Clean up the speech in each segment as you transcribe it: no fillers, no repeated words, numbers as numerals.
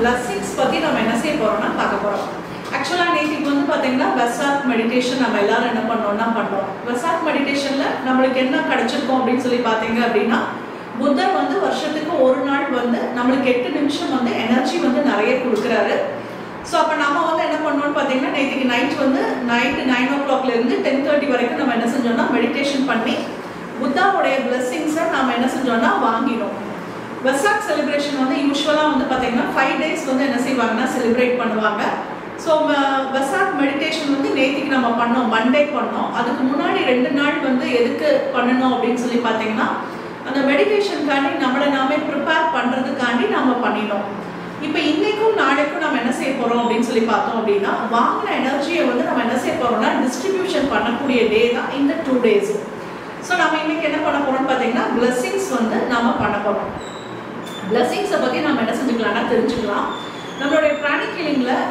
blessings பத்தி நம்ம என்ன செய்ய போறோம்னா பார்க்க போறோம். ஆக்சுவலா நேத்திக்கு வந்து பாத்தீங்கன்னா வெசாக் மெடிடேஷன் நம்ம எல்லாரும் என்ன பண்ணோம்னா பண்றோம். வெசாக் மெடிடேஷன்ல நம்மளுக்கு என்ன கிடைச்சிருக்கும் அப்படின்னு சொல்லி பாத்தீங்க அப்படின்னா, புத்தர் வந்து வருஷத்துக்கு ஒரு நாள் வந்து நம்மளுக்கு 8 நிமிஷம் வந்து எனர்ஜி வந்து நிறைய கொடுக்குறாரு. ஸோ அப்போ நம்ம வந்து என்ன பண்ணோம்னு பார்த்தீங்கன்னா, நேற்றுக்கு நைட்டு 9 o'clockல இருந்து 10:30 வரைக்கும் நம்ம என்ன செஞ்சோம்னா மெடிடேஷன் பண்ணி புத்தாவுடைய பிளெஸிங்ஸை நம்ம என்ன செஞ்சோம்னா வாங்கினோம். வெசாக் செலிப்ரேஷன் வந்து யூஸ்வலாக வந்து பார்த்தீங்கன்னா 5 days வந்து என்ன செய்வாங்கன்னா செலிப்ரேட் பண்ணுவாங்க. ஸோ வெசாக் மெடிடேஷன் வந்து நேற்றுக்கு நம்ம பண்ணோம், மண்டே பண்ணோம். அதுக்கு முன்னாடி 2 நாள் வந்து எதுக்கு பண்ணணும் அப்படின்னு சொல்லி பார்த்தீங்கன்னா, அந்த மெடிடேஷனுக்காண்டி நம்மளை நாமே ப்ரிப்பேர் பண்ணுறதுக்காண்டி நம்ம பண்ணினோம். இப்போ இன்னைக்கும் நாளைக்கும் நம்ம என்ன செய்ய போகிறோம் அப்படின்னு சொல்லி பார்த்தோம் அப்படின்னா, வாங்கின எனர்ஜியை வந்து நம்ம என்ன செய்ய போகிறோம்னா டிஸ்ட்ரிபியூஷன் பண்ணக்கூடிய டே தான் இந்த 2 days. ஸோ நம்ம இன்னைக்கு என்ன பண்ண போகிறோம்னு பார்த்தீங்கன்னா, பிளெஸிங்ஸ் வந்து நம்ம பண்ண போகிறோம். பிளெஸிங்ஸை பற்றி நம்ம என்ன செஞ்சுக்கலாம்னா தெரிஞ்சுக்கலாம். நம்மளுடைய பிராணிக் ஹீலிங்கில்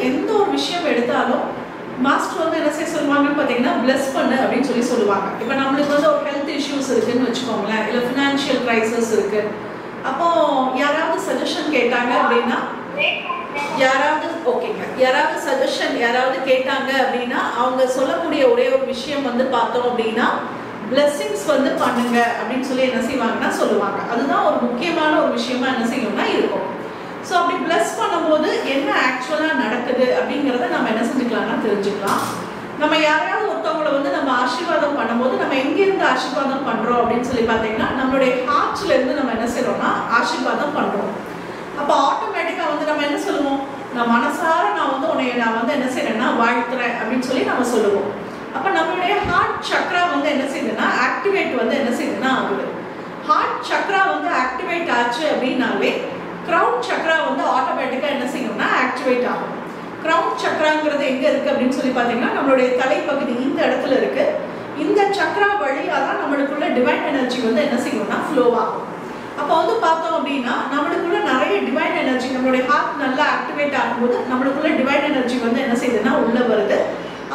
எந்த ஒரு விஷயம் எடுத்தாலும் மாஸ்டர் வந்து என்ன செய்ய சொல்லுவாங்கன்னு பார்த்தீங்கன்னா, பிளெஸ் பண்ணு அப்படின்னு சொல்லி சொல்லுவாங்க. இப்போ நம்மளுக்கு வந்து ஒரு ஹெல்த் இஷ்யூஸ் இருக்குன்னு வச்சுக்கோங்களேன், இல்லை ஃபினான்ஷியல் க்ரைசிஸ் இருக்குது. அப்போ யாராவது சஜஷன் கேட்டாங்க அப்படின்னா, யாராவது சஜஷன் கேட்டாங்க அப்படின்னா, அவங்க சொல்லக்கூடிய ஒரே ஒரு விஷயம் வந்து பார்த்தோம் அப்படின்னா, பிளெஸிங்ஸ் வந்து பண்ணுங்க அப்படின்னு சொல்லி என்ன செய்வாங்கன்னா சொல்லுவாங்க. அதுதான் ஒரு முக்கியமான ஒரு விஷயமா என்ன செய்யணும்னா இருக்கும். ஸோ அப்படி பிளஸ் பண்ணும்போது என்ன ஆக்சுவலாக நடக்குது அப்படிங்கிறத நம்ம என்ன செஞ்சுக்கலாம்னா தெரிஞ்சுக்கலாம். நம்ம யாரையாவது ஒருத்தவங்களை வந்து நம்ம ஆசீர்வாதம் பண்ணும்போது நம்ம எங்கேருந்து ஆசீர்வாதம் பண்ணுறோம் அப்படின்னு சொல்லி பார்த்தீங்கன்னா, நம்மளுடைய ஹார்ட்ஸ்லேருந்து நம்ம என்ன செய்கிறோம்னா ஆசீர்வாதம் பண்ணுறோம். அப்போ ஆட்டோமேட்டிக்காக வந்து நம்ம என்ன சொல்லுவோம், நான் மனசார நான் வந்து என்ன செய்கிறேன்னா வாழ்த்துறேன் அப்படின்னு சொல்லி நம்ம சொல்லுவோம். அப்போ நம்மளுடைய ஹார்ட் சக்ரா வந்து என்ன செய்யுதுன்னா ஆக்டிவேட் வந்து என்ன செய்யுதுன்னா ஆகுது. ஹார்ட் சக்ரா வந்து ஆக்டிவேட் ஆச்சு அப்படின்னாலே கிரவுன் சக்ரா வந்து ஆட்டோமேட்டிக்காக என்ன செய்யணும்னா ஆக்டிவேட் ஆகும். கிரவுன் சக்ராங்கிறது எங்கே இருக்குது அப்படின்னு சொல்லி பார்த்தீங்கன்னா, நம்மளுடைய தலைப்பகுதி இந்த இடத்துல இருக்குது. இந்த சக்ரா வழியாக தான் நம்மளுக்குள்ள டிவைன் எனர்ஜி வந்து என்ன செய்யணும்னா ஃப்ளோ ஆகும். அப்போ வந்து பார்த்தோம் அப்படின்னா, நம்மளுக்குள்ள நிறைய டிவைன் எனர்ஜி, நம்மளுடைய ஹார்ட் நல்லா ஆக்டிவேட் ஆகும்போது நம்மளுக்குள்ள டிவைன் எனர்ஜி வந்து என்ன செய்யுதுன்னா உள்ளே வருது.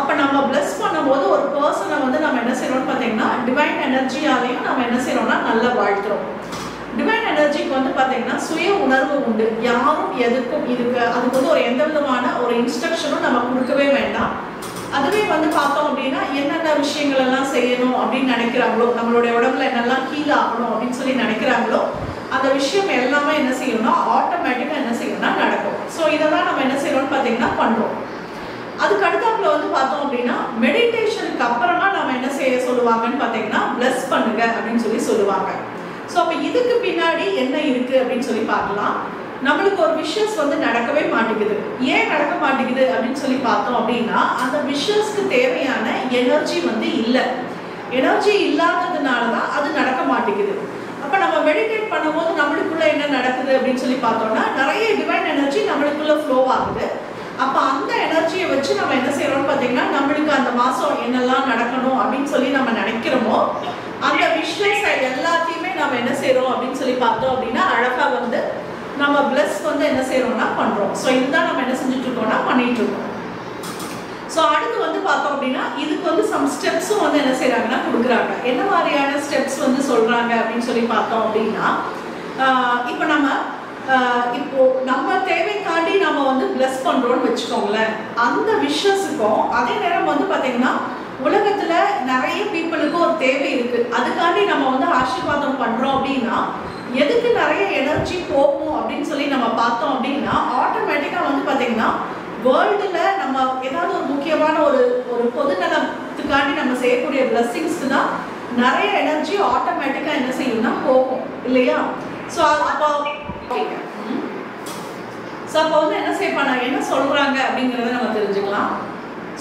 அப்போ நம்ம பிளஸ் பண்ணும்போது ஒரு பர்சனை வந்து நம்ம என்ன செய்யறோம்னு பார்த்தீங்கன்னா, டிவைன் எனர்ஜியாலையும் நம்ம என்ன செய்யறோம்னா நல்லா வாழ்த்துறோம். டிவைன் எனர்ஜிக்கு வந்து பார்த்தீங்கன்னா சுய உணர்வு உண்டு. யாரும் எதுக்கும் அதுக்கு வந்து ஒரு எந்த விதமான ஒரு இன்ஸ்ட்ரக்ஷனும் நம்ம கொடுக்கவே வேண்டாம். அதுவே வந்து பார்த்தோம் அப்படின்னா, என்னென்ன விஷயங்கள் எல்லாம் செய்யணும் அப்படின்னு நினைக்கிறாங்களோ, நம்மளுடைய உடம்புல என்னெல்லாம் ஹீல் ஆகணும் அப்படின்னு சொல்லி நினைக்கிறாங்களோ, அந்த விஷயம் எல்லாமே என்ன செய்யணும்னா ஆட்டோமேட்டிக்காக என்ன செய்யணும்னா நடக்கும். ஸோ இதெல்லாம் நம்ம என்ன செய்யறோம்னு பார்த்தீங்கன்னா பண்ணுறோம். அதுக்கு அடுத்தாப்புல வந்து பார்த்தோம் அப்படின்னா, மெடிடேஷனுக்கு அப்புறமா நம்ம என்ன செய்ய சொல்லுவாங்கன்னு பார்த்தீங்கன்னா, பிளஸ் பண்ணுங்க அப்படின்னு சொல்லி சொல்லுவாங்க. ஸோ அப்போ இதுக்கு பின்னாடி என்ன இருக்கு அப்படின்னு சொல்லி பார்க்கலாம். நம்மளுக்கு ஒரு விஷஸ் வந்து நடக்கவே மாட்டேங்குது. ஏன் நடக்க மாட்டேங்குது அப்படின்னு சொல்லி பார்த்தோம் அப்படின்னா, அந்த விஷஸ்க்கு தேவையான எனர்ஜி வந்து இல்லை. எனர்ஜி இல்லாததுனால தான் அது நடக்க மாட்டேங்குது. அப்போ நம்ம மெடிடேட் பண்ணும்போது நம்மளுக்குள்ள என்ன நடக்குது அப்படின்னு சொல்லி பார்த்தோம்னா, நிறைய டிவைன் எனர்ஜி நம்மளுக்குள்ள ஃப்ளோ ஆகுது. அப்போ அந்த எனர்ஜியை வச்சு நம்ம என்ன செய்யறோம்னு பார்த்தீங்கன்னா, நம்மளுக்கு அந்த மாதம் என்னெல்லாம் நடக்கணும் அப்படின்னு சொல்லி நம்ம நினைக்கிறோமோ, அந்த விஷயத்தை எல்லாத்தையுமே நம்ம என்ன செய்யறோம் அப்படின்னு சொல்லி பார்த்தோம் அப்படின்னா, அழகாக வந்து நம்ம பிளஸ் வந்து என்ன செய்யறோம்னா பண்றோம். ஸோ இதுதான் நம்ம என்ன செஞ்சுட்டு இருக்கோம்னா பண்ணிட்டு இருக்கோம். ஸோ அடுத்து வந்து பார்த்தோம் அப்படின்னா, இதுக்கு வந்து சம் ஸ்டெப்ஸும் வந்து என்ன செய்யறாங்கன்னா கொடுக்குறாங்க. என்ன மாதிரியான ஸ்டெப்ஸ் வந்து சொல்றாங்க அப்படின்னு சொல்லி பார்த்தோம் அப்படின்னா, இப்போ நம்ம தேவைக்காண்டி நம்ம வந்து பிளஸ் பண்றோம்னு வச்சுக்கோங்களேன். அந்த விஷஸுக்கும் அதே நேரம் வந்து பார்த்தீங்கன்னா, உலகத்துல நிறைய பீப்புளுக்கு ஒரு தேவை இருக்கு. அதுக்காண்டி நம்ம வந்து ஆசீர்வாதம் பண்றோம் அப்படின்னா, எதுக்கு நிறைய எனர்ஜி போகும் அப்படின்னு சொல்லி நம்ம பார்த்தோம் அப்படின்னா, ஆட்டோமேட்டிக்கா வந்து பார்த்தீங்கன்னா வேர்ல்டுல நம்ம ஏதாவது ஒரு முக்கியமான ஒரு பொதுநலத்துக்காண்டி நம்ம செய்யக்கூடிய பிளஸ்ஸிங்ஸ்க்கு தான் நிறைய எனர்ஜி ஆட்டோமேட்டிக்கா என்ன செய்யும்னா போகும் இல்லையா? ஸோ அப்போ வந்து என்ன செய்யப்பாங்க, என்ன சொல்றாங்க அப்படிங்கிறத நம்ம தெரிஞ்சுக்கலாம்.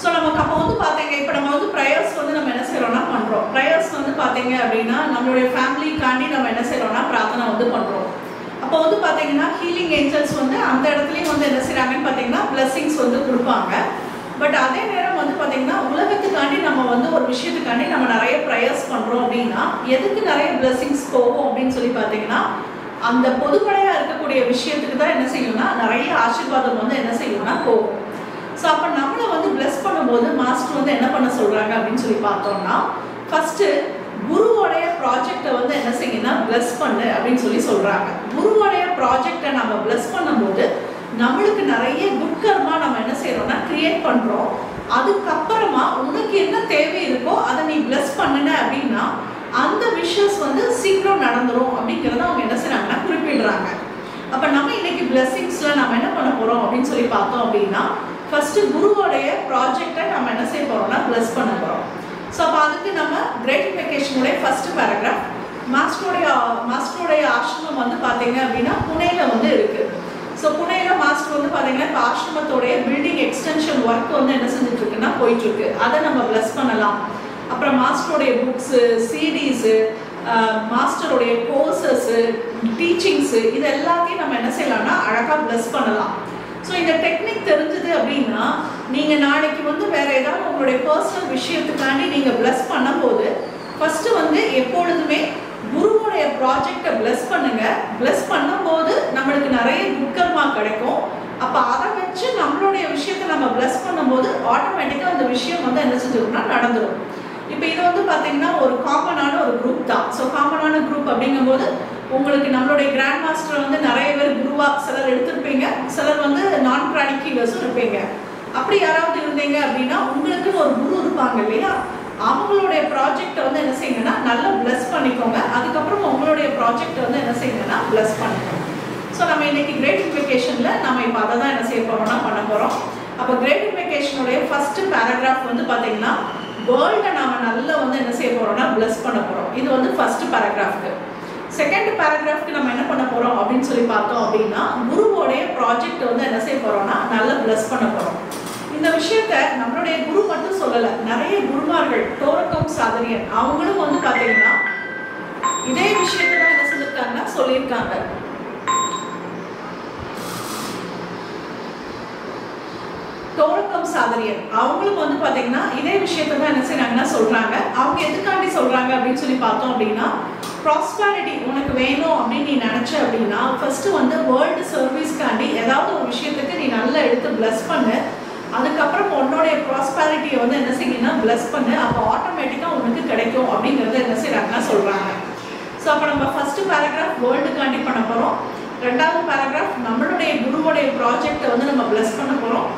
ஸோ நமக்கு அப்போ வந்து பார்த்தீங்க, இப்போ நம்ம வந்து ப்ரேயர்ஸ் வந்து நம்ம என்ன செய்யறோம்னா பண்றோம். ப்ரேயர்ஸ் வந்து பார்த்தீங்க அப்படின்னா, நம்மளுடைய ஃபேமிலிக்காண்டி நம்ம என்ன செய்யறோம்னா பிரார்த்தனை வந்து பண்றோம். அப்போ வந்து பார்த்தீங்கன்னா ஹீலிங் ஏஞ்சல்ஸ் வந்து அந்த இடத்துலையும் வந்து என்ன செய்யறாங்கன்னு பார்த்தீங்கன்னா பிளெஸிங்ஸ் வந்து கொடுப்பாங்க. பட் அதே நேரம் வந்து பார்த்தீங்கன்னா, உலகத்துக்காண்டி நம்ம வந்து ஒரு விஷயத்துக்காண்டி நம்ம நிறைய ப்ரேயர்ஸ் பண்றோம் அப்படின்னா, எதுக்கு நிறைய பிளெஸிங்ஸ் போகும் அப்படின்னு சொல்லி பார்த்தீங்கன்னா, அந்த பொதுப்படையா இருக்கக்கூடிய விஷயத்துக்கு தான் என்ன செய்யணும்னா நிறைய ஆசீர்வாதம் வந்து என்ன செய்யணும்னா போகும். ஸோ அப்போ நம்மளை வந்து பிளஸ் பண்ணும்போது மாஸ்டர் வந்து என்ன பண்ண சொல்றாங்க அப்படின்னு சொல்லி பார்த்தோம்னா, ஃபர்ஸ்ட் குருவோடைய ப்ராஜெக்டை வந்து என்ன செய்யணும்னா பிளஸ் பண்ணு அப்படின்னு சொல்லி சொல்றாங்க. குருவோடைய ப்ராஜெக்டை நம்ம பிளஸ் பண்ணும்போது நம்மளுக்கு நிறைய குட் கர்மா நம்ம என்ன செய்யறோம்னா கிரியேட் பண்றோம். அதுக்கப்புறமா உனக்கு என்ன தேவை இருக்கோ அதை நீ பிளஸ் பண்ணுன அப்படின்னா அந்த விஷஸ் வந்து சீக்கிரம் நடந்துரும் அப்படிங்கிறத அவங்க என்ன செய்யறாங்கன்னா குறிப்பிடுறாங்க. அப்ப நம்ம இன்னைக்கு பிளெஸிங்ஸ்ல நம்ம என்ன பண்ண போறோம் அப்படின்னு சொல்லி பார்த்தோம் அப்படின்னா, ஃபர்ஸ்ட் குருவோடைய ப்ராஜெக்டை நம்ம என்ன செய்ய போறோம்னா பிளஸ் பண்ண போறோம். ஸோ அப்போ அதுக்கு நம்ம கிரேட்டிஃபிகேஷனுடைய ஃபர்ஸ்ட் பேராகிராஃப் மாஸ்டருடைய ஆசிரமம் வந்து பார்த்தீங்க அப்படின்னா புனேல வந்து இருக்கு. ஸோ புனேல மாஸ்டர் வந்து பார்த்தீங்கன்னா இப்போ ஆசிரமத்தோடைய பில்டிங் எக்ஸ்டென்ஷன் ஒர்க் வந்து என்ன செஞ்சுட்டு இருக்குன்னா போயிட்டு இருக்கு. அதை நம்ம பிளஸ் பண்ணலாம். அப்புறம் மாஸ்டருடைய புக்ஸு, சிடிஸு, மாஸ்டருடைய கோர்சஸ், டீச்சிங்ஸு, இது எல்லாத்தையும் நம்ம என்ன செய்யலாம்னா அழகாக பிளஸ் பண்ணலாம். ஸோ இந்த டெக்னிக் தெரிஞ்சது அப்படின்னா நீங்கள் நாளைக்கு வந்து வேற ஏதாவது உங்களுடைய பர்சனல் விஷயத்துக்காண்டி நீங்கள் பிளஸ் பண்ணும்போது ஃபர்ஸ்ட் வந்து எப்பொழுதுமே குருவுடைய ப்ராஜெக்டை பிளஸ் பண்ணுங்க. பிளஸ் பண்ணும்போது நம்மளுக்கு நிறைய குட்கர்மா கிடைக்கும். அப்போ அதை வச்சு நம்மளுடைய விஷயத்தை நம்ம பிளஸ் பண்ணும்போது ஆட்டோமேட்டிக்காக அந்த விஷயம் வந்து என்ன செஞ்சிருக்குன்னா நடந்துடும். இப்போ இது வந்து பார்த்தீங்கன்னா ஒரு காமனான ஒரு குரூப் தான். ஸோ காமனான குரூப் அப்படிங்கும்போது உங்களுக்கு நம்மளுடைய கிராண்ட் மாஸ்டர் வந்து நிறைய பேர் குருவா சிலர் எடுத்திருப்பீங்க, சிலர் வந்து நான் பிராடிக்கீவர்ஸும் இருப்பீங்க. அப்படி யாராவது இருந்தீங்க அப்படின்னா உங்களுக்குன்னு ஒரு குரு இருப்பாங்க இல்லையா, அவங்களுடைய ப்ராஜெக்டை வந்து என்ன செய்யுங்கன்னா நல்லா பிளஸ் பண்ணிக்கோங்க. அதுக்கப்புறம் உங்களுடைய ப்ராஜெக்டை வந்து என்ன செய்யுங்கன்னா பிளஸ் பண்ணிக்கோங்க. ஸோ நம்ம இன்னைக்கு கிரேட்டிஃபிகேஷனில் நம்ம இப்போ அதை தான் என்ன செய்ய போகிறோம்னா பண்ண போகிறோம். அப்போ கிரேட்டிஃபிகேஷனுடைய ஃபர்ஸ்ட் பேராகிராஃப் வந்து பார்த்தீங்கன்னா வேர்ல்டை நாம நல்லா வந்து என்ன செய்ய போகிறோம்னா பிளஸ் பண்ண போகிறோம். இது வந்து ஃபர்ஸ்ட் பேராகிராஃப்க்கு. செகண்ட் பேராகிராஃப்க்கு நம்ம என்ன பண்ண போகிறோம் அப்படின்னு சொல்லி பார்த்தோம் அப்படின்னா குருவோடைய ப்ராஜெக்ட் வந்து என்ன செய்ய போகிறோம்னா நல்லா பிளஸ் பண்ண போகிறோம். இந்த விஷயத்த நம்மளுடைய குரு மட்டும் சொல்லலை, நிறைய குருமார்கள் டோரக்கம் சாதரியன் அவங்களும் வந்து பார்த்தீங்கன்னா இதே விஷயத்த தான் என்ன சொல்லியிருக்காங்கன்னா சொல்லியிருக்காங்க. டோரக்கம் சாதரியன் அவங்களும் வந்து பார்த்தீங்கன்னா இதே விஷயத்த தான் என்ன செய்யறாங்கன்னா சொல்றாங்க. அவங்க எதுக்காண்டி சொல்றாங்க அப்படின்னு சொல்லி பார்த்தோம் அப்படின்னா, ப்ராஸ்பரிட்டி உனக்கு வேணும் அப்படின்னு நீ நினைச்ச அப்படின்னா ஃபர்ஸ்ட் வந்து வேர்ல்டு சர்வீஸ்க்காண்டி ஏதாவது ஒரு விஷயத்துக்கு நீ நல்லா எடுத்து பிளஸ் பண்ணு. அதுக்கப்புறம் உன்னோடைய ப்ராஸ்பரிட்டியை வந்து என்ன செய்யணும்னா பிளஸ் பண்ணு. அப்போ ஆட்டோமேட்டிக்காக உனக்கு கிடைக்கும் அப்படிங்கிறத என்ன செய்யறாங்கன்னா சொல்றாங்க. ஸோ அப்போ நம்ம ஃபர்ஸ்ட் பேராகிராஃப் வேர்ல்டுக்காண்டி பண்ண போகிறோம். ரெண்டாவது பேராகிராஃப் நம்மளுடைய குருவோடைய ப்ராஜெக்டை வந்து நம்ம பிளஸ் பண்ண போகிறோம்.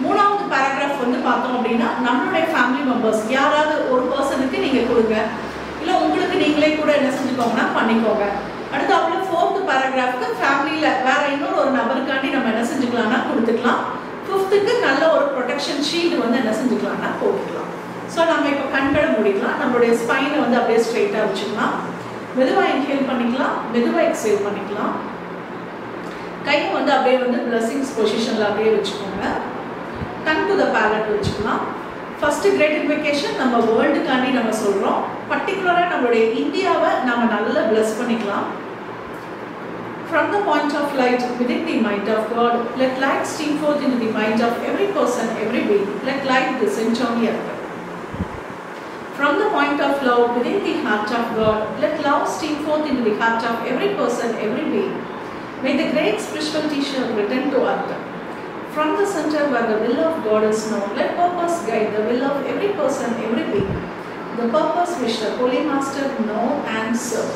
மூணாவது பேராகிராஃப் வந்து பார்த்தோம் அப்படின்னா நம்மளுடைய ஃபேமிலி மெம்பர்ஸ் யாராவது ஒரு பர்சனுக்கு நீங்கள் கொடுங்க, இல்லை உங்களுக்கு நீங்களே கூட என்ன செஞ்சுக்கோங்கன்னா பண்ணிக்கோங்க. அடுத்து அவ்வளோ ஃபோர்த்து பேராகிராஃப்க்கு ஃபேமிலியில் வேற இன்னொரு ஒரு நபருக்காண்டி நம்ம என்ன செஞ்சுக்கலாம்னா கொடுத்துக்கலாம். ஃபிஃப்த்துக்கு நல்ல ஒரு ப்ரொடெக்ஷன் ஷீல்டு வந்து என்ன செஞ்சுக்கலாம்னா போட்டுக்கலாம். ஸோ நம்ம இப்போ கண்களை மூடிக்கலாம். நம்மளுடைய ஸ்பைனை வந்து அப்படியே ஸ்ட்ரெயிட்டாக வச்சுக்கலாம். மெதுவாக இன்ஹேல் பண்ணிக்கலாம், மெதுவாக எக்ஸேல் பண்ணிக்கலாம். கையை வந்து அப்படியே வந்து பிளஸிங்ஸ் பொசிஷனில் அப்படியே வச்சுக்கோங்க. டங் டு த பேலட் வச்சுக்கலாம். ஃபர்ஸ்ட் கிரேட்டிஃபிகேஷன் நம்ம வேர்ல்டுக்காண்டி நம்ம சொல்கிறோம். பர்டிகுலராக நம்மளுடைய இந்தியாவை நம்ம நல்லா பிளஸ் பண்ணிக்கலாம். From the point of light within the mind of God, let light stream forth into the mind of every person, every being. Let light descend on the earth. From the point of love within the heart of God, let love stream forth into the heart of every person, every being. May the great spiritual teacher return to earth. From the center where the will of God is known, let purpose guide the will of every person, every being. The purpose which the Holy Master know and serve.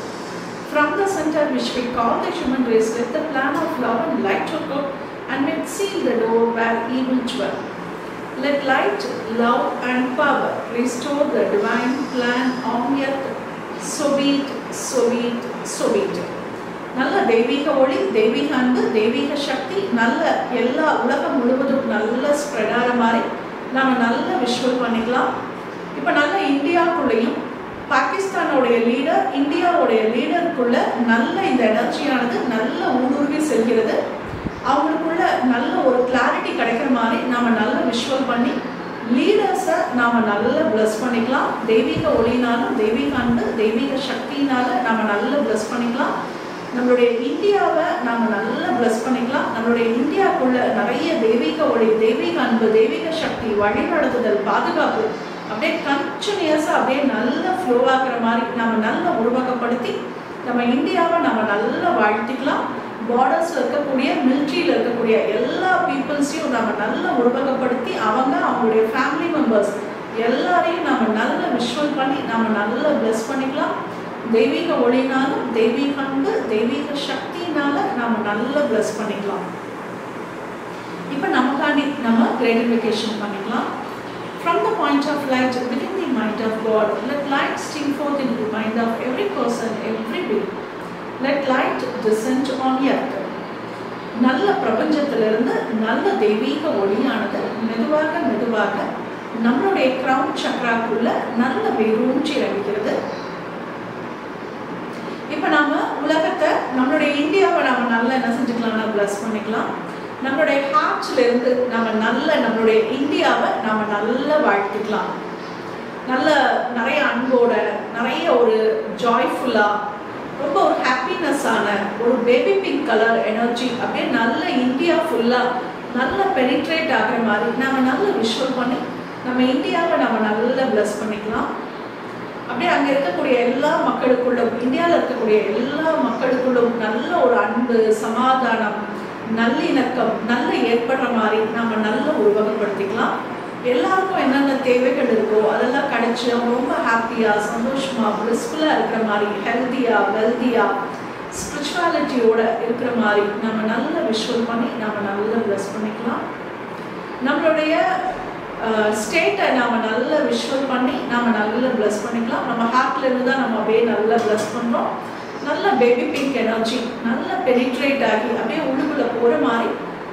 From the center which we call the human race, let the plan of love and light occur, and let seal the door where evil dwell. Let light, love and power restore the divine plan on earth. So be it, so be it, so be it. நல்ல தெய்வீக ஒளி, தெய்வீக அன்பு, தெய்வீக சக்தி நல்ல எல்லா உலகம் முழுவதும் நல்ல ஸ்ப்ரெட் ஆகிற மாதிரி நம்ம நல்ல விஷுவல் பண்ணிக்கலாம். இப்போ நல்ல இந்தியாவுக்குள்ளேயும் பாகிஸ்தானோடைய லீடர் இந்தியாவுடைய லீடருக்குள்ள நல்ல இந்த எனர்ஜியானது நல்ல ஊடுருவி செல்கிறது. அவங்களுக்குள்ள நல்ல ஒரு கிளாரிட்டி கிடைக்கிற மாதிரி நாம நல்ல விஷுவல் பண்ணி லீடர்ஸை நாம நல்ல பிளஸ் பண்ணிக்கலாம். தெய்வீக ஒளினாலும் தெய்வீக அன்பு தெய்வீக சக்தினால நாம நல்ல பிளஸ் பண்ணிக்கலாம். நம்மளுடைய இந்தியாவை நாம நல்லா பிளஸ் பண்ணிக்கலாம். நம்மளுடைய இந்தியாவுக்குள்ள நிறைய தெய்வீக ஒளி, தெய்வீக அன்பு, தெய்வீக சக்தி, வழிநடத்துதல், பாதுகாப்பு அப்படியே கண்டினியூஸாக அப்படியே நல்ல ஃப்ளோ ஆகிற மாதிரி நம்ம நல்லா உருவகப்படுத்தி நம்ம இந்தியாவை நம்ம நல்லா வாழ்த்திக்கலாம். பார்டர்ஸில் இருக்கக்கூடிய மிலிட்ரியில் இருக்கக்கூடிய எல்லா பீப்புள்ஸையும் நம்ம நல்லா உருவகப்படுத்தி அவங்களுடைய ஃபேமிலி மெம்பர்ஸ் எல்லாரையும் நம்ம நல்ல விஷுவல் பண்ணி நம்ம நல்லா பிளஸ் பண்ணிக்கலாம். தெய்வீக ஒளினாலும் தெய்வீக அன்பு தெய்வீக சக்தினால நம்ம நல்லா பிளஸ் பண்ணிக்கலாம். இப்போ நமக்காண்டி நம்ம கிரேடிஃபிகேஷன் பண்ணிக்கலாம். From the point of light within the mind of God, let light stream forth into the mind of every person, every being. Let light descend on earth. நல்ல பிரபஞ்சத்திலிருந்து நல்ல தெய்வீக ஒளியானது மெதுவாக மெதுவாக நம்மளுடைய கிரவுன் சக்ராக்குள்ள நல்ல வேரூன்றி இறங்குகிறது. இப்போ நாம உலகத்தை, நம்மளுடைய இந்தியாவை நாம நல்லா என்ன செஞ்சுக்கலாம்னா பிளஸ் பண்ணிக்கலாம். நம்மளுடைய ஹார்ட்ல இருந்து நம்ம நல்ல நம்மளுடைய இந்தியாவை நாம நல்லா வாழ்த்திக்கலாம். நல்ல நிறைய அன்போட, நிறைய ஒரு ஜாய்ஃபுல்லா, ரொம்ப ஒரு ஹாப்பினஸ்ஸான ஒரு பேபி பிங்க் கலர் எனர்ஜி அப்படியே நல்ல இந்தியா ஃபுல்லா நல்ல பெனிட்ரேட் ஆகிற மாதிரி நாம நல்ல விஷுவல் பண்ணி நம்ம இந்தியாவை நம்ம நல்லா பிளஸ் பண்ணிக்கலாம். அப்படியே அங்கே இருக்கக்கூடிய எல்லா மக்களுக்குள்ளும், இந்தியாவில் இருக்கக்கூடிய எல்லா மக்களுக்குள்ளும் நல்ல ஒரு அன்பு, சமாதானம், நல்லிணக்கம் நல்ல ஏற்படுற மாதிரி நம்ம நல்ல உருவகப்படுத்திக்கலாம். எல்லாருக்கும் என்னென்ன தேவைகள் இருக்கோ அதெல்லாம் கிடைச்சி அவங்க ரொம்ப ஹாப்பியாக, சந்தோஷமாக, பிளிஸ்ஃபுல்லாக இருக்கிற மாதிரி, ஹெல்த்தியாக, வெல்த்தியாக, ஸ்பிரிச்சுவாலிட்டியோட இருக்கிற மாதிரி நம்ம நல்ல விஷுவல் பண்ணி நம்ம நல்லா பிளஸ் பண்ணிக்கலாம். நம்மளுடைய ஸ்டேட்டை நாம் நல்ல விஷுவல் பண்ணி நாம் நல்ல பிளஸ் பண்ணிக்கலாம். நம்ம ஹார்ட்ல இருந்து தான் நம்ம அப்படியே நல்லா பிளஸ் பண்ணுறோம். நல்ல பேபி பிங்க் எனர்ஜி நல்ல பெனிட்ரேட் ஆகி அப்படியே உள்ளுக்குள்ள போகிற மாதிரி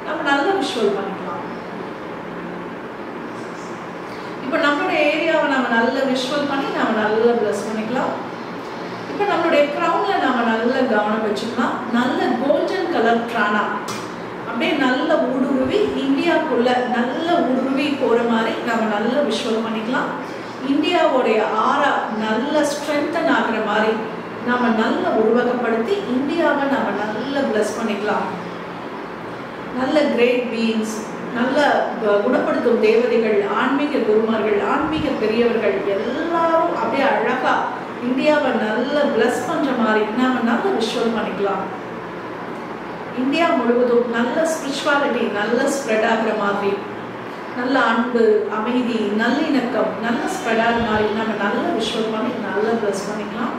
நம்ம நல்ல விஷுவல் பண்ணிக்கலாம். இப்போ நம்மளுடைய ஏரியாவை நம்ம நல்ல விஷுவல் பண்ணி நம்ம நல்ல பிளஸ் பண்ணிக்கலாம். இப்போ நம்மளுடைய க்ரௌன்ல நம்ம நல்ல கவனம் வச்சுக்கலாம். நல்ல கோல்டன் கலர் பிராணா அப்படியே நல்ல ஊடுருவி இந்தியாவுக்குள்ள நல்ல ஊடுருவி போகிற மாதிரி நம்ம நல்ல விஷுவல் பண்ணிக்கலாம். இந்தியாவுடைய ஆரா நல்ல ஸ்ட்ரென்தன் ஆகிற மாதிரி நம்ம நல்ல உருவகப்படுத்தி இந்தியாவை நம்ம நல்ல பிளஸ் பண்ணிக்கலாம். நல்ல கிரேட் பீயிங்ஸ், நல்ல குணப்படுத்தும் தேவதைகள், ஆன்மீக குருமார்கள், ஆன்மீக பெரியவர்கள் எல்லாரும் அப்படியே அழகா இந்தியாவை நல்ல பிளஸ் பண்ற மாதிரி நாம நல்ல விஷுவல் பண்ணிக்கலாம். இந்தியா முழுவதும் நல்ல ஸ்பிரிச்சுவாலிட்டி நல்ல ஸ்ப்ரெட் ஆகிற மாதிரி, நல்ல அன்பு, அமைதி, நல்லிணக்கம் நல்ல ஸ்ப்ரெட் ஆகிற மாதிரி நம்ம நல்ல விஷுவல் பண்ணி நல்ல பிளஸ் பண்ணிக்கலாம்.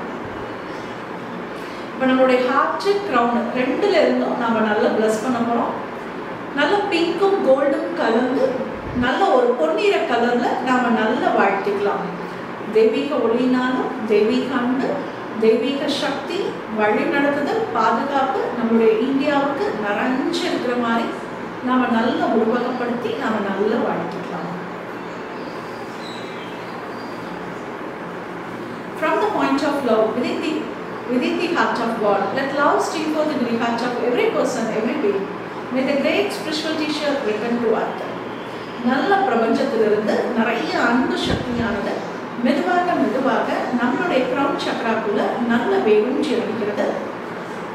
இப்போ நம்மளுடைய ஹார்ட் க்ரௌன் ரெண்டுல இருந்தும் நம்ம நல்லா பிளஸ் பண்ண போகிறோம். நல்ல பிங்க்கும் கோல்டும் கலந்து நல்ல ஒரு பொன்னிற கலர்ல நாம நல்ல வாழ்த்திக்கலாம். தெய்வீக ஒளினாலும் தெய்வீக அன்பு, தெய்வீக சக்தி, வழி நடத்துதல், பாதுகாப்பு நம்மளுடைய இந்தியாவுக்கு நிறைஞ்சு இருக்கிற மாதிரி நாம நல்ல உருவகப்படுத்தி நாம நல்ல வாழ்த்திக்கலாம். From the point of love within the heart of God, let love stream forth into the heart of every person, every being. May the great spiritual teacher return to earth. நல்ல பிரபஞ்சத்திலிருந்து நிறைய அன்பு சக்தியானது மெதுவாக மெதுவாக நம்மளுடைய கிரவுன் சக்ராக்குள்ள நல்ல வேரூன்றி இருக்கிறது.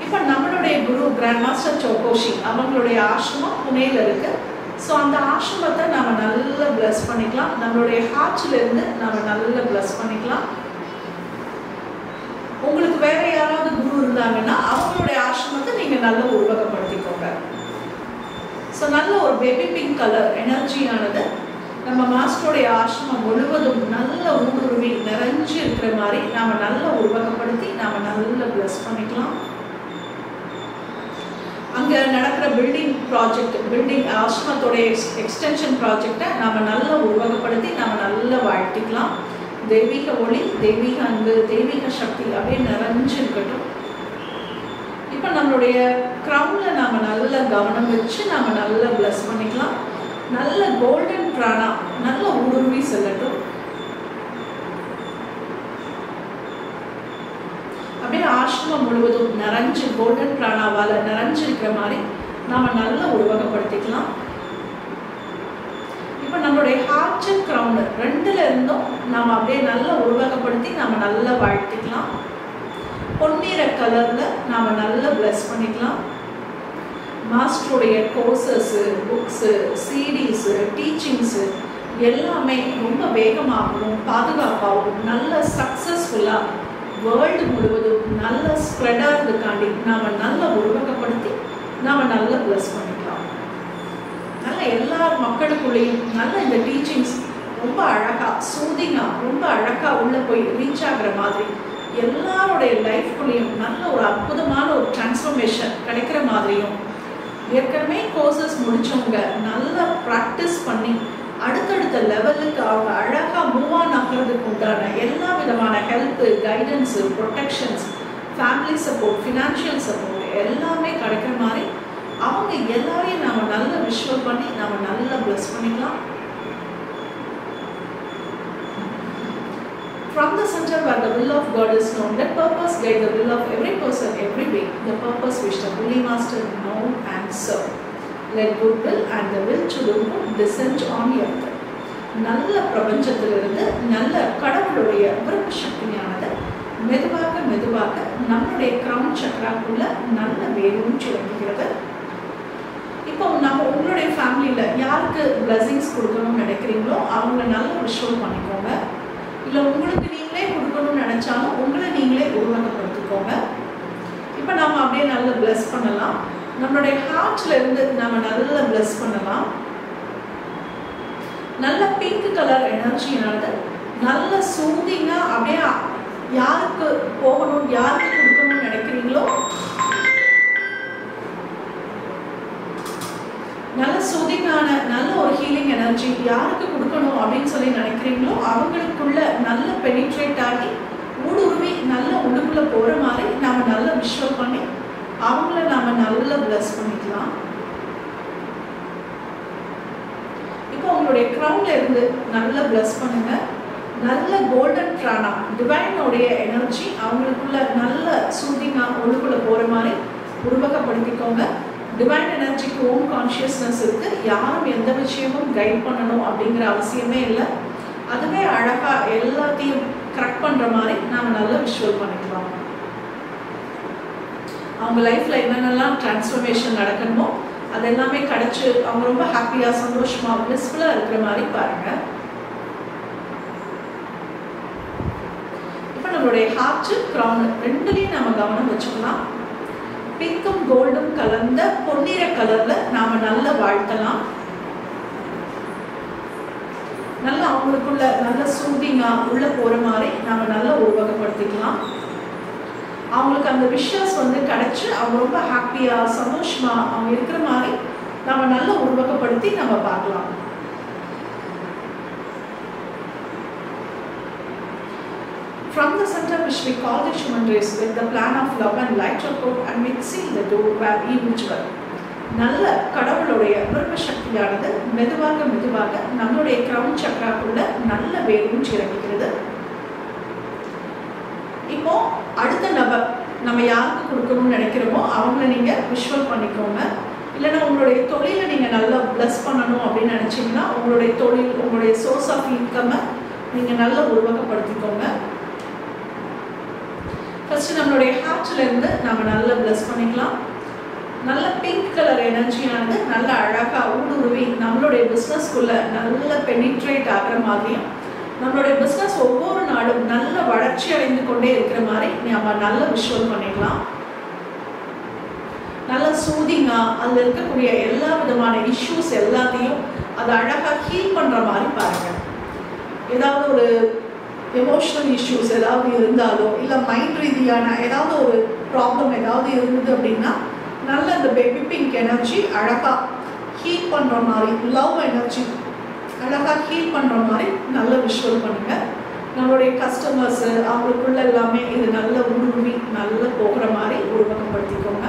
இப்போ நம்மளுடைய குரு கிராண்ட் மாஸ்டர் சோகோஷி அவங்களுடைய ஆசிரமம் புனேல இருக்கு. ஸோ அந்த ஆசிரமத்தை நம்ம நல்லா பிளஸ் பண்ணிக்கலாம். நம்மளுடைய ஹார்ட்ல இருந்து நம்ம நல்லா பிளஸ் பண்ணிக்கலாம். உங்களுக்கு வேற யாராவது குரு இருந்தாங்கன்னா அவங்களுடைய ஆசிரமத்தை நீங்க நல்ல உருவகப்படுத்திக்கோங்க. ஸோ நல்ல ஒரு பேபி பிங்க் கலர் எனர்ஜியானது நம்ம மாஸ்டருடைய ஆசிரமம் முழுவதும் நல்ல ஊடுருவி நிறைஞ்சு இருக்கிற மாதிரி நாம நல்ல உருவகப்படுத்தி நாம நல்ல பிளஸ் பண்ணிக்கலாம். அங்க நடக்கிற பில்டிங் ஆசிரமத்தோடைய எக்ஸ்டென்ஷன் ப்ராஜெக்டை நாம நல்ல உருவகப்படுத்தி நாம நல்ல வாழ்த்திக்கலாம். தெய்வீக ஒளி, தெய்வீக அன்பு, தெய்வீக சக்தி அப்படியே நிறைஞ்சு இருக்கட்டும். இப்போ நம்மளுடைய க்ரௌன்ல நாம நல்ல கவனம் வச்சு நாம நல்ல பிளஸ் பண்ணிக்கலாம். நல்ல கோல்டன் பிராணா நல்ல ஊடுருவி செல்லட்டும். அப்படியே ஆசிரமம் முழுவதும் நிறைஞ்சு கோல்டன் பிராணாவால நிறைஞ்சு இருக்கிற மாதிரி நாம நல்ல உருவகப்படுத்திக்கலாம். இப்போ நம்மளுடைய ஹார்ட் க்ரௌன் ரெண்டுல இருந்தும் நாம அப்படியே நல்ல உருவகப்படுத்தி நாம நல்லா வாழ்த்திக்கலாம். பொன்னிற கலர்ல நாம நல்ல பிளஸ் பண்ணிக்கலாம். மாஸ்டருடைய கோர்சஸ், புக்ஸு, சீரீஸு, டீச்சிங்ஸு எல்லாமே ரொம்ப வேகமாகவும் பாதுகாப்பாகவும் நல்ல சக்ஸஸ்ஃபுல்லாக வேர்ல்டு முழுவதும் நல்ல ஸ்ப்ரெட் ஆகிறதுக்காண்டி நாம் நல்ல உருவகப்படுத்தி நாம் நல்ல ப்ளஸ் பண்ணிக்கலாம். நல்ல எல்லா மக்களுக்குள்ளேயும் நல்ல இந்த டீச்சிங்ஸ் ரொம்ப அழகாக சூதிங்காக ரொம்ப அழகாக உள்ளே போய் ரீச் ஆகிற மாதிரி எல்லாருடைய லைஃப்குள்ளேயும் நல்ல ஒரு அற்புதமான ஒரு டிரான்ஸ்ஃபர்மேஷன் கிடைக்கிற மாதிரியும் ஏற்கனவே கோர்சஸ் முடிச்சவங்க நல்லா ப்ராக்டிஸ் பண்ணி அடுத்தடுத்த லெவலுக்கு அவங்க அழகாக மூவ் ஆன் ஆகிறதுக்கு உண்டான எல்லா விதமான help, guidance, protections, family support, financial support எல்லாமே கிடைக்கிற மாதிரி அவங்க எல்லாரையும் நம்ம நல்லா விஷுவல் பண்ணி நம்ம நல்லா பிளஸ் பண்ணிக்கலாம். From the center where the will of God is known, let purpose guide the will of every person every way. The purpose which the Holy Master know and serve. Let good will and the will to do good descend on earth. நல்ல பிரபஞ்சத்திலிருந்து நல்ல கடவுளுடைய விருப்ப சக்தியானது மெதுவாக மெதுவாக நம்முடைய crown சக்கராக்குள்ள நல்ல வேரும் சுரங்குகிறது. இப்போ நம்ம உங்களுடைய ஃபேமிலியில் யாருக்கு பிளஸிங்ஸ் கொடுக்கணும்னு நினைக்கிறீங்களோ அவங்கள நல்லா விஷுவல் பண்ணிக்கோங்க. இல்லை உங்களுக்கு நீங்களே கொடுக்கணும்னு நினச்சாலும் உங்களை நீங்களே உருவகப்படுத்திக்கோங்க. இப்போ நம்ம அப்படியே நல்லா பிளஸ் பண்ணலாம். நம்மளுடைய ஹார்ட்ல இருந்து நம்ம நல்லா பிளஸ் பண்ணலாம். நல்ல பிங்க் கலர் எனர்ஜியானது நல்ல சூதிங்கா அப்படியே யாருக்கு போகணும், யாருக்கு கொடுக்கணும்னு நினைக்கிறீங்களோ நல்ல சூதிங்கான நல்ல ஒரு ஹீலிங் எனர்ஜி யாருக்கு கொடுக்கணும் அப்படின்னு சொல்லி நினைக்கிறீங்களோ அவங்களுக்குள்ள நல்ல பெனிட்ரேட் ஆகி ஊடுருவி நல்ல உள்ளுக்குள்ள போகிற மாதிரி நம்ம நல்லா விஷுவல் பண்ணி அவங்கள நாம நல்லா பிளஸ் பண்ணிக்கலாம். இப்போ உங்களுடைய கிரவுன்ல இருந்து நல்லா பிளஸ் பண்ணுங்க. நல்ல கோல்டன் பிராணா டிவைனோடைய எனர்ஜி அவங்களுக்குள்ள நல்ல சூதிங்கா உள்ளுக்குள்ள போகிற மாதிரி உருவகப்படுத்திக்கோங்க. டிவைன் எனர்ஜிக்கு ஓம் கான்ஷியஸ்னஸ் இருக்கு. யாரும் எந்த விஷயமும் கைட் பண்ணணும் அப்படிங்கிற அவசியமே இல்லை. அதுவே அழகா எல்லாத்தையும் கரெக்ட் பண்ற மாதிரி நாம நல்லா விஷுவல் பண்ணிக்கலாம். அவங்க லைஃப்ல என்னென்னலாம் டிரான்ஸ்ஃபர்மேஷன் நடக்கணுமோ அது எல்லாமே கிடைச்சு அவங்க ரொம்ப ஹாப்பியா சந்தோஷமா பிளிஸ்ஃபுல்லா இருக்கிற மாதிரி பாருங்க. இப்போ நம்மளுடைய ஹார்ட் கிரவுன் ரெண்டுலையும் நம்ம கவனம் வச்சுக்கலாம். பிங்க்கும் கோல்டும் கலந்த பொன்னிற கலர்ல நாம நல்லா வாழ்த்தலாம். நல்லா அவங்களுக்குள்ள நல்ல சூதிங்கா உள்ள போற மாதிரி நாம நல்லா உருவகப்படுத்திக்கலாம். அவங்களுக்கு அந்த விஷஸ் கிடைச்சு அவங்க ரொம்ப ஹாப்பியா சந்தோஷமா அவங்க இருக்கிற மாதிரி நம்ம நல்லா உருவகப்படுத்தி நம்ம பார்க்கலாம். From the center which we call the human race with the plan of love and light of hope and we seal the door where evil dwell. நல்ல கடவுளுடைய விருப்ப சக்தியானது மெதுவாக மெதுவாக நம்மளுடைய கிரவுன் சக்கராக்குள்ள நல்ல வேரும் இறங்குகிறது. இப்போ அடுத்த நபர் நம்ம யாருக்கு கொடுக்கணும்னு நினைக்கிறோமோ அவங்கள நீங்க விஷுவல் பண்ணிக்கோங்க. இல்லைன்னா உங்களுடைய தொழிலை நீங்க நல்லா பிளஸ் பண்ணணும் அப்படின்னு நினைச்சீங்கன்னா உங்களுடைய தொழில் உங்களுடைய சோர்ஸ் ஆஃப் இன்கம்மை நீங்க நல்லா உருவகப்படுத்திக்கோங்க. ஃபர்ஸ்ட் நம்மளுடைய ஹார்ட்ல இருந்து நம்ம நல்லா பிளஸ் பண்ணிக்கலாம். நல்ல பிங்க் கலர் எனர்ஜியானது நல்ல அழகா ஊடுருவி நம்மளுடைய பிஸ்னஸ்க்குள்ள நல்ல பெனிட்ரேட் ஆகிற மாதிரியும் நம்மளுடைய பிஸ்னஸ் ஒவ்வொரு நாளும் நல்ல வளர்ச்சி அடைந்து கொண்டே இருக்கிற மாதிரி நம்ம நல்ல விஷுவல் பண்ணிக்கலாம். நல்ல சூதிங்கா அதில் இருக்கக்கூடிய எல்லா விதமான இஷ்யூஸ் எல்லாத்தையும் அதை அழகா ஹீல் பண்ற மாதிரி பாருங்க. ஏதாவது ஒரு எமோஷனல் இஷ்யூஸ் ஏதாவது இருந்தாலோ இல்லை மைண்ட் ரீதியான ஏதாவது ஒரு ப்ராப்ளம் ஏதாவது இருந்தது அப்படின்னா நல்ல இந்த பேபி பிங்க் எனர்ஜி அழகா ஹீல் பண்ற மாதிரி, லவ் எனர்ஜி அழகா ஹீல் பண்ற மாதிரி நல்ல விஷுவல் பண்ணுங்க. நம்மளுடைய கஸ்டமர்ஸ் அவங்களுக்குள்ள எல்லாமே இது நல்ல ஊடுருவி நல்ல போகிற மாதிரி உருவகப்படுத்திக்கோங்க.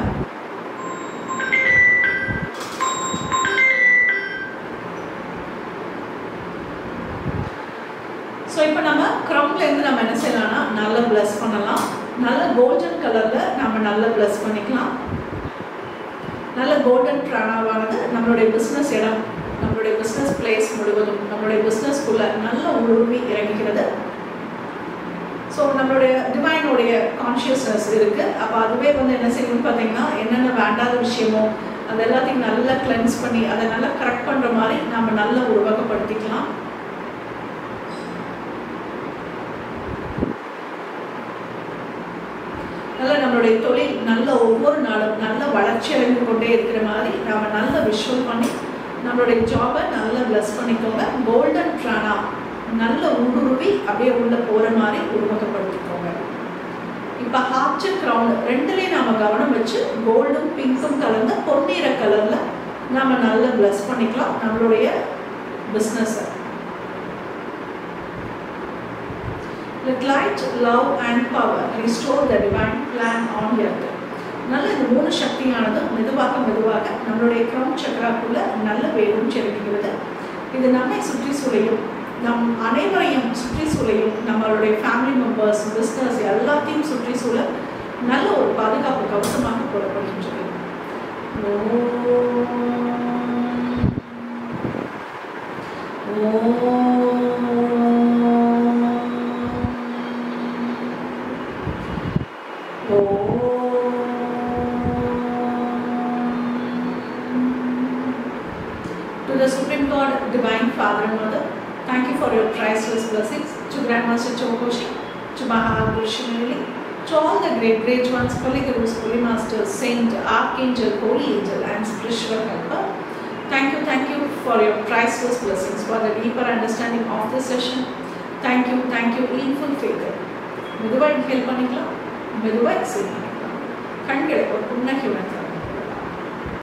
ஸோ இப்போ நம்ம க்ரௌன்ல இருந்து நம்ம என்ன செய்யலாம்னா நல்லா பிளஸ் பண்ணலாம். நல்ல கோல்டன் கலர்ல நம்ம நல்லா பிளஸ் பண்ணிக்கலாம். நல்ல கோல்டன் பிராணாவானது நம்மளுடைய பிஸ்னஸ் இடம், நம்மளுடைய பிஸ்னஸ் பிளேஸ் முழுவதும் நம்மளுடைய பிஸ்னஸ்க்குள்ள நல்ல ஊடுருவி இறங்குகிறது. ஸோ நம்மளுடைய டிவைனோடைய கான்ஷியஸ்னஸ் இருக்கு. அப்போ அதுவே என்ன செய்யணும்னு பார்த்தீங்கன்னா என்னென்ன வேண்டாத விஷயமோ அது எல்லாத்தையும் நல்லா கிளென்ஸ் பண்ணி அதை நல்லா கரெக்ட் பண்ணுற மாதிரி நம்ம நல்லா உருவகப்படுத்திக்கலாம். நல்ல நம்மளுடைய தொழில் நல்ல ஒவ்வொரு நாளும் நல்ல வளர்ச்சி அடைந்து கொண்டே இருக்கிற மாதிரி நம்ம நல்ல விஷுவல் பண்ணி நம்மளுடைய ஜாபை நல்லா பிளஸ் பண்ணிக்கோங்க. கோல்டன் பிராணா நல்ல ஊடுருவி அப்படியே உள்ள போற மாதிரி உருவகப்படுத்திக்கோங்க. இப்போ ஹார்ட் கிரவுன் ரெண்டுலேயும் நாம கவனம் வச்சு கோல்டும் பிங்க்கும் கலந்த பொன்னிற கலர்ல நம்ம நல்ல bless பண்ணிக்கலாம் நம்மளுடைய பிஸ்னஸை. Let light, love and power restore the divine plan on earth. நல்ல இந்த 3 சக்தியானது மெதுவாக நம்மளுடைய crown சக்கராக்குள்ள நல்ல வேரும் செலுத்துகிறது. இது நம்மை சுற்றி சூழையும் நம் அனைவரையும் சுற்றி சூழையும் நம்மளுடைய ஃபேமிலி மெம்பர்ஸ் பிஸ்னஸ் எல்லாத்தையும் சுற்றி சூழ நல்ல ஒரு பாதுகாப்பு கவசமாக போடப்படுகின்றது. To the Supreme God, Divine Father and Mother, thank you for your priceless blessings. To Grandmaster Chokoshi, to Mahaguru Shimeli, to all the great ones, Holy Gurus, Holy Masters, Saint, Archangel, Holy Angel and Spiritual Helper. Thank you for your priceless blessings, for the deeper understanding of this session. Thank you in full faith. மெதுவாக help பண்ணிக்கலாம், மெதுவாக excite பண்ணிக்கலாம். கண்களை ஒரு புன்னகை உணர்த்தலாம்.